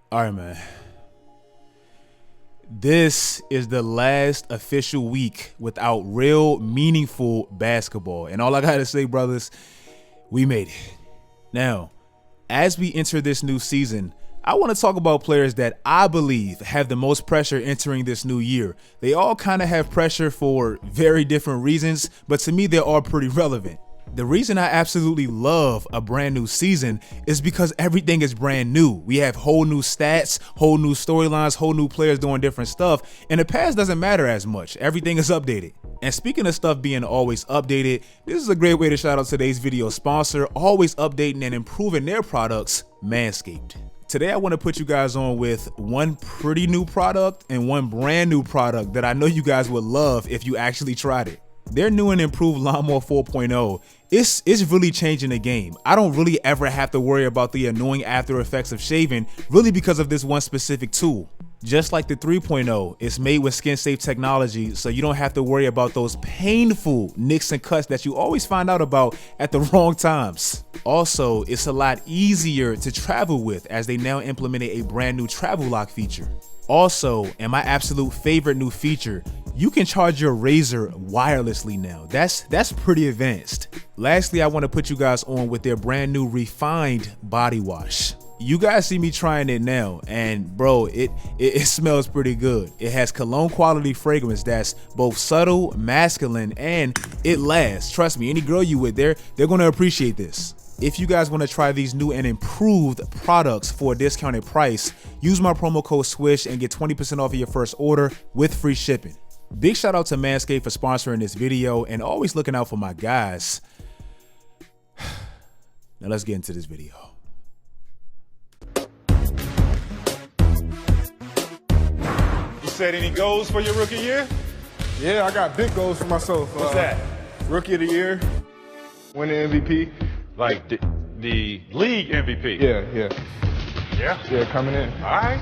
All right, man. This is the last official week without real, meaningful basketball. And all I gotta say, brothers, we made it. Now, as we enter this new season, I want to talk about players that I believe have the most pressure entering this new year. They all kind of have pressure for very different reasons, but to me, they're all pretty relevant. The reason I absolutely love a brand new season is because everything is brand new. We have whole new stats, whole new storylines, whole new players doing different stuff, and the past doesn't matter as much. Everything is updated. And speaking of stuff being always updated, this is a great way to shout out today's video sponsor, always updating and improving their products, Manscaped. Today, I want to put you guys on with one pretty new product and one brand new product that I know you guys would love if you actually tried it. Their new and improved Lawnmower 4.0, it's really changing the game. I don't really ever have to worry about the annoying after effects of shaving, really because of this one specific tool. Just like the 3.0, it's made with skin-safe technology, so you don't have to worry about those painful nicks and cuts that you always find out about at the wrong times. Also, it's a lot easier to travel with as they now implemented a brand new travel lock feature. Also, and my absolute favorite new feature, you can charge your razor wirelessly now. That's pretty advanced. Lastly, I want to put you guys on with their brand new refined body wash. You guys see me trying it now, and bro, it smells pretty good. It has cologne quality fragrance that's both subtle, masculine, and it lasts. Trust me, any girl you with, they're gonna appreciate this. If you guys want to try these new and improved products for a discounted price, use my promo code SWISH and get 20% off of your first order with free shipping. Big shout out to Manscaped for sponsoring this video and always looking out for my guys. Now let's get into this video. You set any goals for your rookie year? Yeah, I got big goals for myself. What's that? Rookie of the year, winning MVP. Like the league MVP? Yeah, coming in. All right.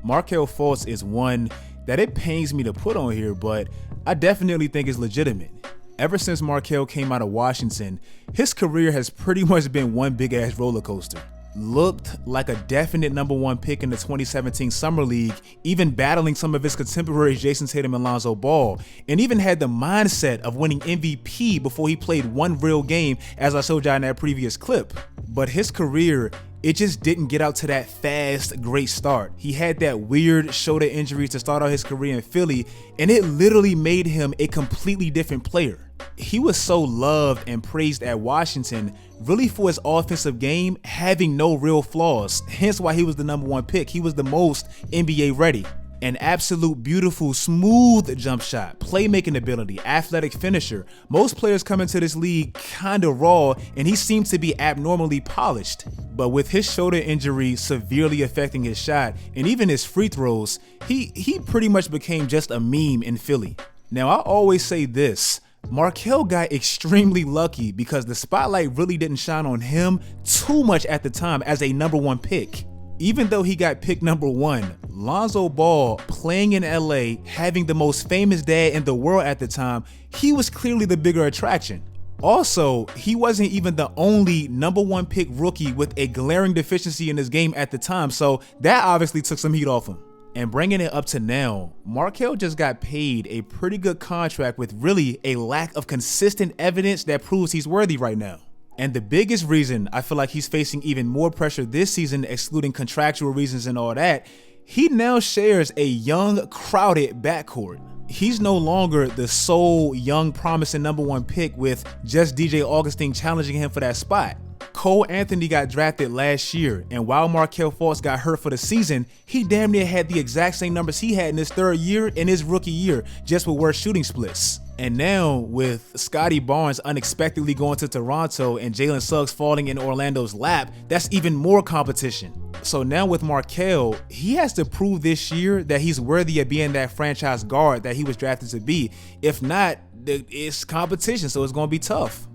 Markelle Fultz is one that it pains me to put on here, but I definitely think is legitimate. Ever since Markelle came out of Washington, his career has pretty much been one big ass roller coaster. Looked like a definite #1 pick in the 2017 Summer League, even battling some of his contemporaries Jason Tatum and Lonzo Ball, and even had the mindset of winning MVP before he played one real game, as I showed y'all in that previous clip. But his career, it just didn't get out to that fast, great start. He had that weird shoulder injury to start out his career in Philly, and it literally made him a completely different player. He was so loved and praised at Washington, really for his offensive game having no real flaws, hence why he was the #1 pick. He was the most NBA ready. An absolute beautiful, smooth jump shot, playmaking ability, athletic finisher. Most players come into this league kinda raw, and he seems to be abnormally polished. But with his shoulder injury severely affecting his shot, and even his free throws, he pretty much became just a meme in Philly. Now, I always say this, Markelle got extremely lucky because the spotlight really didn't shine on him too much at the time as a #1 pick. Even though he got picked #1, Lonzo Ball, playing in LA, having the most famous dad in the world at the time, he was clearly the bigger attraction. Also, he wasn't even the only #1 pick rookie with a glaring deficiency in his game at the time, so that obviously took some heat off him. And bringing it up to now, Markelle just got paid a pretty good contract with really a lack of consistent evidence that proves he's worthy right now. And the biggest reason I feel like he's facing even more pressure this season, excluding contractual reasons and all that, he now shares a young, crowded backcourt. He's no longer the sole young, promising #1 pick with just DJ Augustine challenging him for that spot. Cole Anthony got drafted last year, and while Markelle Fultz got hurt for the season, he damn near had the exact same numbers he had in his third year and his rookie year, just with worse shooting splits. And now, with Scottie Barnes unexpectedly going to Toronto and Jalen Suggs falling in Orlando's lap, that's even more competition. So now with Markelle, he has to prove this year that he's worthy of being that franchise guard that he was drafted to be. If not, it's competition, so it's going to be tough.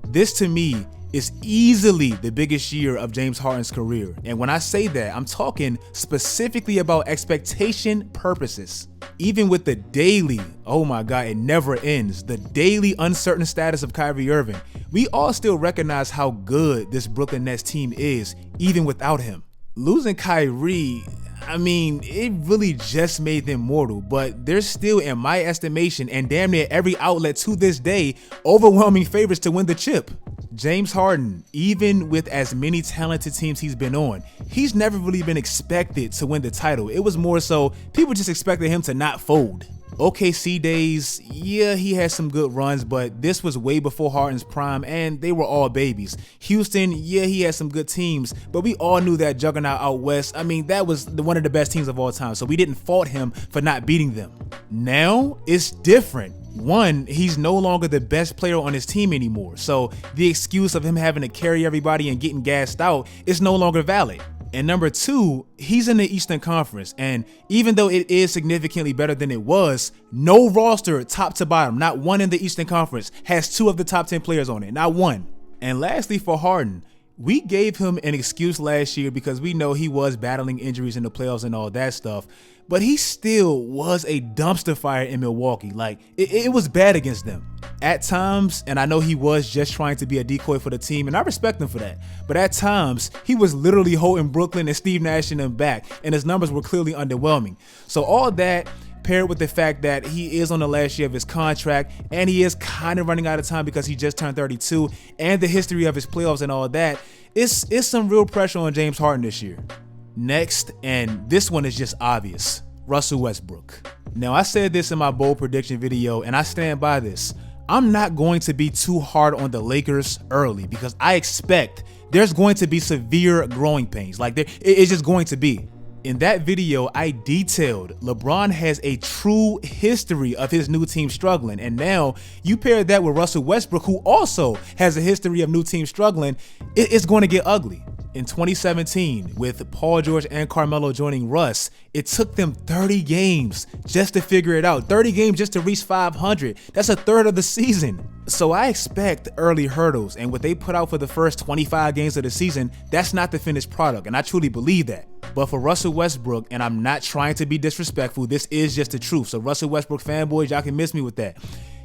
This to me is easily the biggest year of James Harden's career. And when I say that, I'm talking specifically about expectation purposes. Even with the daily, oh my God, it never ends, the daily uncertain status of Kyrie Irving, we all still recognize how good this Brooklyn Nets team is, even without him. Losing Kyrie, I mean, it really just made them mortal, but they're still, in my estimation, and damn near every outlet to this day, overwhelming favorites to win the chip. James Harden, even with as many talented teams he's been on, he's never really been expected to win the title. It was more so people just expected him to not fold. OKC days, yeah, he had some good runs, but this was way before Harden's prime, and they were all babies. Houston, yeah, he had some good teams, but we all knew that juggernaut out west. I mean, that was one of the best teams of all time, so we didn't fault him for not beating them. Now, it's different. One, he's no longer the best player on his team anymore, so the excuse of him having to carry everybody and getting gassed out is no longer valid. And number two, he's in the Eastern Conference, and even though it is significantly better than it was, no roster top to bottom, not one in the Eastern Conference, has 2 of the top 10 players on it, not one. And lastly, for Harden, we gave him an excuse last year because we know he was battling injuries in the playoffs and all that stuff, but he still was a dumpster fire in Milwaukee. Like, it was bad against them. At times, and I know he was just trying to be a decoy for the team, and I respect him for that, but at times, he was literally holding Brooklyn and Steve Nash in them back, and his numbers were clearly underwhelming. So all that, paired with the fact that he is on the last year of his contract, and he is kind of running out of time because he just turned 32, and the history of his playoffs and all that, it's some real pressure on James Harden this year. Next, and this one is just obvious, Russell Westbrook. Now, I said this in my bold prediction video, and I stand by this. I'm not going to be too hard on the Lakers early because I expect there's going to be severe growing pains. Like, it's just going to be. In that video, I detailed LeBron has a true history of his new team struggling, and now you pair that with Russell Westbrook, who also has a history of new teams struggling, it's going to get ugly. In 2017, with Paul George and Carmelo joining Russ, it took them 30 games just to figure it out. 30 games just to reach 500. That's a third of the season. So I expect early hurdles, and what they put out for the first 25 games of the season, that's not the finished product, and I truly believe that. But for Russell Westbrook, and I'm not trying to be disrespectful, this is just the truth. So Russell Westbrook fanboys, y'all can miss me with that.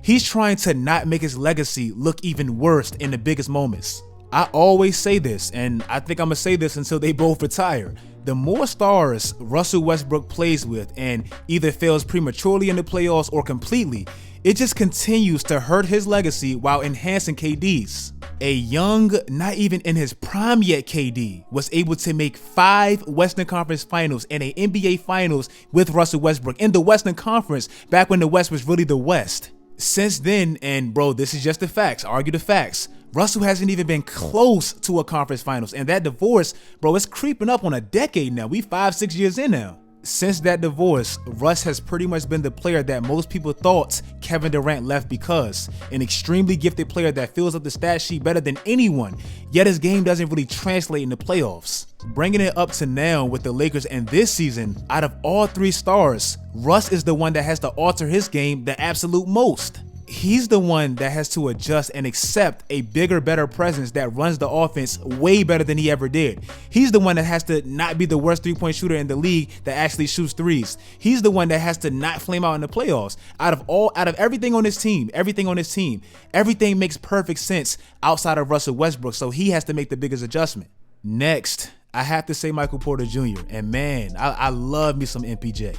He's trying to not make his legacy look even worse in the biggest moments. I always say this, and I think I'm going to say this until they both retire. The more stars Russell Westbrook plays with and either fails prematurely in the playoffs or completely, it just continues to hurt his legacy while enhancing KD's. A young, not even in his prime yet KD was able to make 5 Western Conference Finals and an NBA Finals with Russell Westbrook in the Western Conference back when the West was really the West. Since then, and bro, this is just the facts, argue the facts, Russell hasn't even been close to a conference finals, and that divorce, bro, it's creeping up on a decade now. We 5-6 years in now. Since that divorce, Russ has pretty much been the player that most people thought Kevin Durant left because an extremely gifted player that fills up the stat sheet better than anyone, yet his game doesn't really translate in the playoffs. Bringing it up to now with the Lakers and this season, out of all 3 stars, Russ is the one that has to alter his game the absolute most. He's the one that has to adjust and accept a bigger, better presence that runs the offense way better than he ever did. He's the one that has to not be the worst 3-point shooter in the league that actually shoots threes. He's the one that has to not flame out in the playoffs. Out of everything on his team, everything makes perfect sense outside of Russell Westbrook, so he has to make the biggest adjustment. Next, I have to say Michael Porter Jr. And man, I love me some MPJ.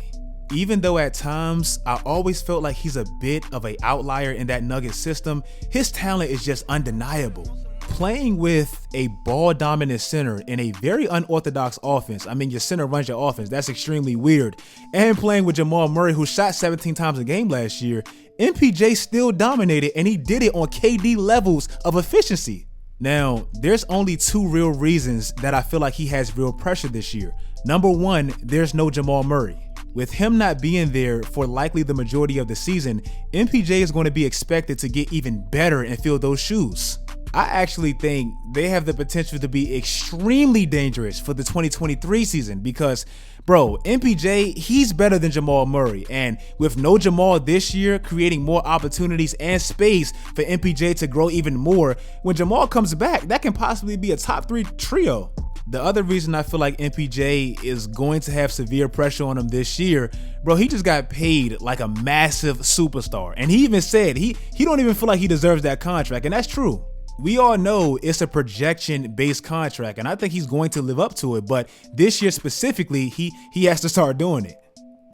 Even though at times I always felt like he's a bit of an outlier in that Nuggets system, his talent is just undeniable. Playing with a ball-dominant center in a very unorthodox offense, I mean, your center runs your offense, that's extremely weird, and playing with Jamal Murray, who shot 17 times a game last year, MPJ still dominated, and he did it on KD levels of efficiency. Now, there's only 2 real reasons that I feel like he has real pressure this year. Number 1, there's no Jamal Murray. With him not being there for likely the majority of the season, MPJ is going to be expected to get even better and fill those shoes. I actually think they have the potential to be extremely dangerous for the 2023 season because, bro, MPJ, he's better than Jamal Murray, and with no Jamal this year, creating more opportunities and space for MPJ to grow even more, when Jamal comes back, that can possibly be a top 3 trio. The other reason I feel like MPJ is going to have severe pressure on him this year, bro, he just got paid like a massive superstar. And he even said he don't even feel like he deserves that contract, and that's true. We all know it's a projection-based contract, and I think he's going to live up to it, but this year specifically, he has to start doing it.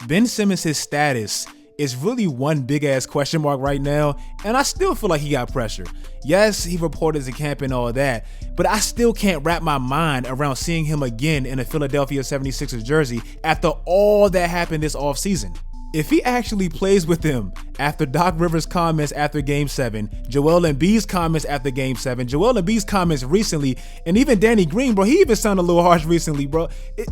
Ben Simmons' status is really one big-ass question mark right now, and I still feel like he got pressure. Yes, he reported to camp and all that, but I still can't wrap my mind around seeing him again in a Philadelphia 76ers jersey after all that happened this offseason. If he actually plays with them after Doc Rivers' comments after Game 7, Joel Embiid's comments after Game 7, Joel Embiid's comments recently, and even Danny Green, bro, he even sounded a little harsh recently, bro.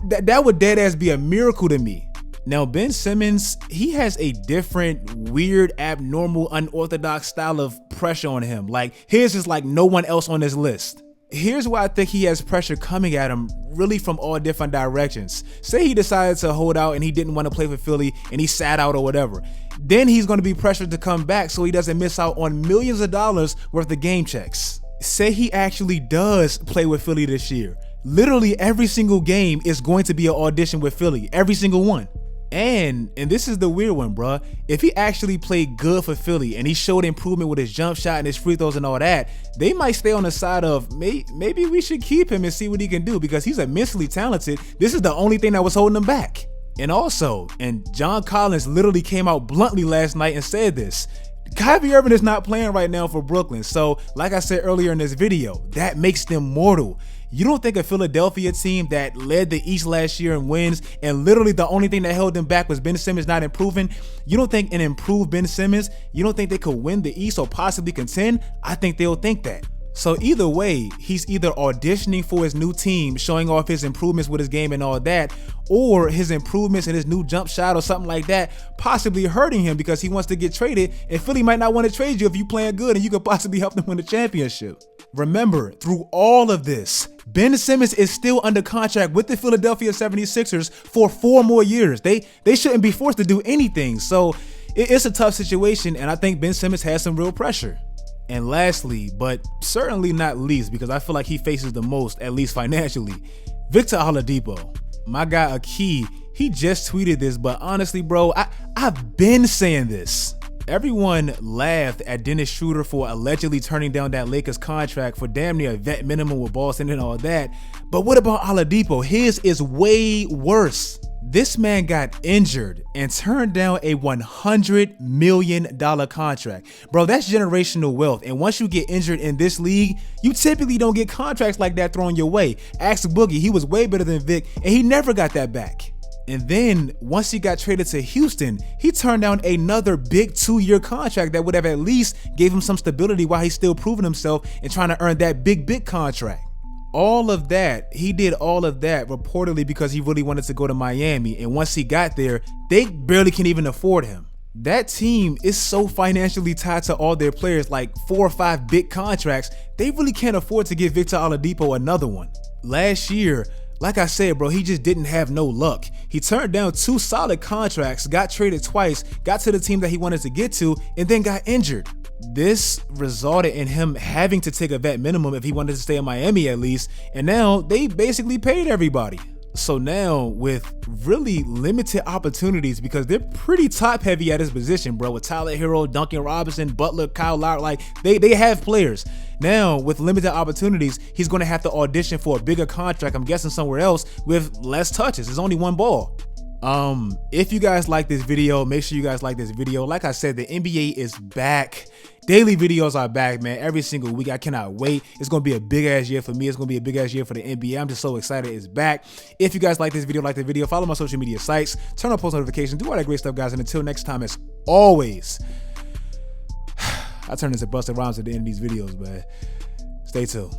That would deadass be a miracle to me. Now, Ben Simmons, he has a different, weird, abnormal, unorthodox style of pressure on him. Like, his is like no one else on this list. Here's why I think he has pressure coming at him really from all different directions. Say he decided to hold out and he didn't want to play for Philly and he sat out or whatever. Then he's going to be pressured to come back so he doesn't miss out on millions of dollars worth of game checks. Say he actually does play with Philly this year. Literally every single game is going to be an audition with Philly. Every single one. And this is the weird one, bruh. If he actually played good for Philly and he showed improvement with his jump shot and his free throws and all that, they might stay on the side of maybe we should keep him and see what he can do because he's immensely talented. This is the only thing that was holding him back. And also, and John Collins literally came out bluntly last night and said this, Kyrie Irving is not playing right now for Brooklyn. So, like I said earlier in this video, that makes them mortal. You don't think a Philadelphia team that led the East last year in wins and literally the only thing that held them back was Ben Simmons not improving? You don't think an improved Ben Simmons, you don't think they could win the East or possibly contend? I think they'll think that. So either way, he's either auditioning for his new team, showing off his improvements with his game and all that, or his improvements in his new jump shot or something like that, possibly hurting him because he wants to get traded, and Philly might not want to trade you if you playing good and you could possibly help them win the championship. Remember, through all of this, Ben Simmons is still under contract with the Philadelphia 76ers for 4 more years. They shouldn't be forced to do anything. So it's a tough situation, and I think Ben Simmons has some real pressure. And lastly, but certainly not least, because I feel like he faces the most, at least financially, Victor Oladipo. My guy Aki, he just tweeted this, but honestly, bro, I've been saying this. Everyone laughed at Dennis Schroeder for allegedly turning down that Lakers contract for damn near a vet minimum with Boston and all that. But what about Oladipo? His is way worse. This man got injured and turned down a $100 million contract. Bro, that's generational wealth. And once you get injured in this league, you typically don't get contracts like that thrown your way. Ask Boogie, he was way better than Vic, and he never got that back. And then once he got traded to Houston, he turned down another big 2-year contract that would have at least gave him some stability while he's still proving himself and trying to earn that big contract. All of that, he did all of that reportedly because he really wanted to go to Miami. And once he got there, they barely can even afford him. That team is so financially tied to all their players, like 4 or 5 big contracts, they really can't afford to give Victor Oladipo another one. Last year, like I said, bro, he just didn't have no luck. He turned down 2 solid contracts, got traded twice, got to the team that he wanted to get to, and then got injured. This resulted in him having to take a vet minimum if he wanted to stay in Miami at least, and now they basically paid everybody. So now with really limited opportunities, because they're pretty top heavy at his position, bro, with Tyler Hero, Duncan Robinson, Butler, Kyle Lowry, like they have players. Now with limited opportunities, he's going to have to audition for a bigger contract, I'm guessing somewhere else with less touches. There's only 1 ball. If you guys like this video, make sure you guys like this video. Like I said, the NBA is back. Daily videos are back, man, every single week. I cannot wait. It's going to be a big ass year for me. It's going to be a big ass year for the NBA. I'm just so excited it's back. If you guys like this video, follow my social media sites, turn on post notifications, do all that great stuff, guys. And until next time, as always, I turn into Busta Rhymes at the end of these videos, man. Stay tuned.